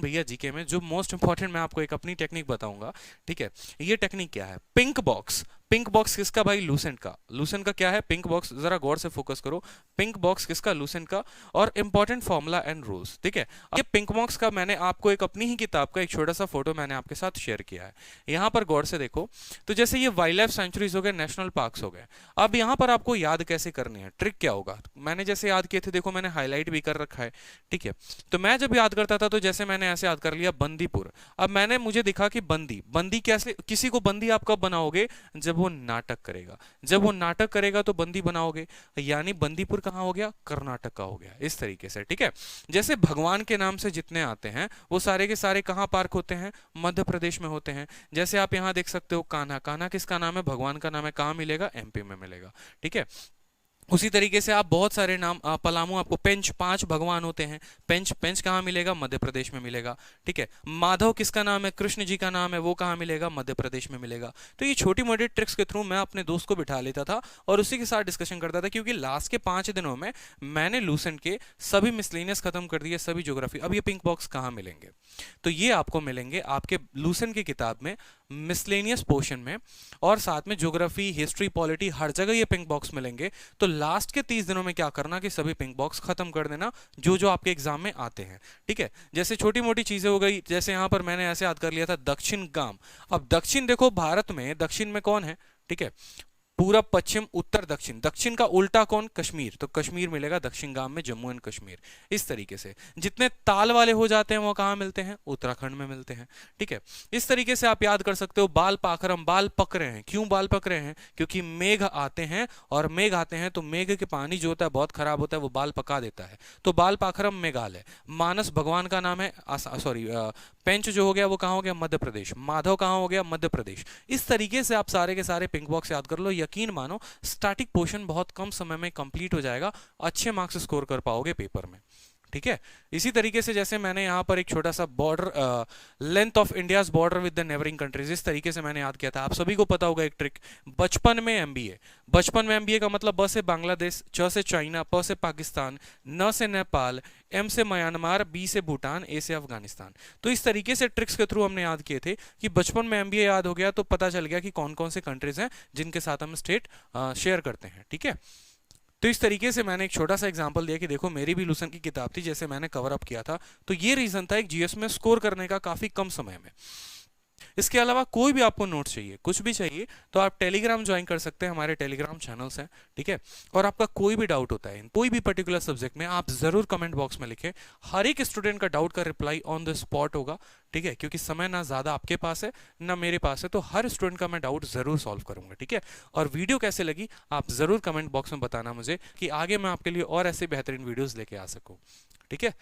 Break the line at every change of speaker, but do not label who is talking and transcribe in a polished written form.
भैया जीके में जो मोस्ट इंपॉर्टेंट मैं आपको एक अपनी टेक्निक बताऊंगा, ठीक है। ये टेक्निक क्या है, पिंक बॉक्स। पिंक बॉक्स किसका भाई, लूसेंट का। लूसेंट का क्या है, पिंक बॉक्स, जरा गौर से फोकस करो। पिंक बॉक्स किसका, लूसेंट का। और इंपॉर्टेंट फॉर्मूला एंड रूल्स, ठीक है। ये पिंक बॉक्स का मैंने आपको एक अपनी ही किताब का एक छोटा सा फोटो मैंने आपके साथ शेयर किया है। यहां पर गौर से देखो, तो जैसे ये वाइल्ड लाइफ सेंचुरीज हो गए, नेशनल पार्क्स हो गए। अब यहां पर आपको याद कैसे करनी है, ट्रिक क्या होगा, मैंने जैसे याद किए थे, देखो मैंने हाईलाइट भी कर रखा है, ठीक है। तो मैं जब याद करता था तो जैसे मैंने ऐसे याद कर लिया बंदीपुर। अब मैंने मुझे दिखा कि बंदी बंदी कैसे, किसी को बंदी आप कब बनाओगे, जब वो नाटक करेगा। जब वो नाटक करेगा तो बंदी बनाओगे, यानी बंदीपुर कहां हो गया, कर्नाटक का हो गया, इस तरीके से, ठीक है। जैसे भगवान के नाम से जितने आते हैं वो सारे के सारे कहां पार्क होते हैं, मध्य प्रदेश में होते हैं। जैसे आप यहां देख सकते हो कान्हा, कान्हा किसका नाम है, भगवान का नाम है, कहां मिलेगा, एमपी में मिलेगा, ठीक है। उसी तरीके से आप बहुत सारे नाम, पलामू, आपको पेंच, 5 भगवान होते हैं, पेंच, पेंच कहाँ मिलेगा, मध्य प्रदेश में मिलेगा, ठीक है। माधव किसका नाम है, कृष्ण जी का नाम है, वो कहाँ मिलेगा, मध्य प्रदेश में मिलेगा। तो ये छोटी मोटी ट्रिक्स के थ्रू मैं अपने दोस्त को बिठा लेता था और उसी के साथ डिस्कशन करता था, क्योंकि लास्ट के 5 दिनों में मैंने लूसेंट के सभी मिसलेनियस खत्म कर दिए, सभी ज्योग्राफी। अब ये पिंक बॉक्स कहाँ मिलेंगे, तो ये आपको मिलेंगे आपके लूसेंट की किताब में, मिसलेनियस पोर्शन में, और साथ में ज्योग्राफी, हिस्ट्री, पॉलिटी, हर जगह ये पिंक बॉक्स मिलेंगे। तो लास्ट के 30 दिनों में क्या करना कि सभी पिंक बॉक्स खत्म कर देना जो जो आपके एग्जाम में आते हैं, ठीक है। जैसे छोटी मोटी चीजें हो गई, जैसे यहां पर मैंने ऐसे याद कर लिया था दक्षिण गाम। अब दक्षिण देखो, भारत में दक्षिण में कौन है, ठीक है, पूरब, पश्चिम, उत्तर, दक्षिण। दक्षिण का उल्टा कौन, कश्मीर, तो कश्मीर मिलेगा दक्षिण गाम में, जम्मू एंड कश्मीर। इस तरीके से जितने ताल वाले हो जाते हैं वो कहाँ मिलते हैं, उत्तराखंड में मिलते हैं, ठीक है। इस तरीके से आप याद कर सकते हो। बाल पाखरम, बाल पक रहे हैं, क्यों बाल पक रहे हैं, क्योंकि मेघ आते हैं, और मेघ आते हैं तो मेघ के पानी जो होता है बहुत खराब होता है, वो बाल पका देता है, तो बाल पाखरम मेघालय। मानस भगवान का नाम है, सॉरी, पेंच जो हो गया वो कहाँ हो गया, मध्य प्रदेश। माधव कहाँ हो गया, मध्य प्रदेश। इस तरीके से आप सारे के सारे पिंक बॉक्स याद कर लो। यकीन मानो स्टैटिक पोर्शन बहुत कम समय में कंप्लीट हो जाएगा, अच्छे मार्क्स स्कोर कर पाओगे पेपर में, ठीक है। इसी तरीके से जैसे मैंने यहाँ पर एक छोटा सा border, length of India's border with the neighbouring countries, इस तरीके से मैंने याद किया था। आप सभी को पता होगा एक ट्रिक, बचपन में एमबीए। बचपन में एमबीए का मतलब ब से बांग्लादेश, च से चाइना, प से पाकिस्तान, न से नेपाल, एम से म्यांमार, बी से भूटान, ए से अफगानिस्तान। तो इस तरीके से ट्रिक्स के थ्रू हमने याद किए थे कि बचपन में एमबीए याद हो गया तो पता चल गया कि कौन कौन से कंट्रीज हैं जिनके साथ हम स्टेट शेयर करते हैं, ठीक है। तो इस तरीके से मैंने एक छोटा सा एग्जांपल दिया कि देखो मेरी भी लूसेंट की किताब थी, जैसे मैंने कवर अप किया था। तो ये रीजन था एक जीएस में स्कोर करने का काफी कम समय में। इसके अलावा कोई भी आपको नोट्स चाहिए, कुछ भी चाहिए, तो आप टेलीग्राम ज्वाइन कर सकते हैं, हमारे टेलीग्राम चैनल्स हैं, ठीक है। और आपका कोई भी डाउट होता है इन कोई भी पर्टिकुलर सब्जेक्ट में, आप जरूर कमेंट बॉक्स में लिखें। हर एक स्टूडेंट का डाउट का रिप्लाई ऑन द स्पॉट होगा, ठीक है, क्योंकि समय ना ज्यादा आपके पास है ना मेरे पास है, तो हर स्टूडेंट का मैं डाउट जरूर सॉल्व करूंगा, ठीक है। और वीडियो कैसे लगी आप जरूर कमेंट बॉक्स में बताना मुझे, कि आगे मैं आपके लिए और ऐसे बेहतरीन वीडियोस लेके आ सकूं, ठीक है।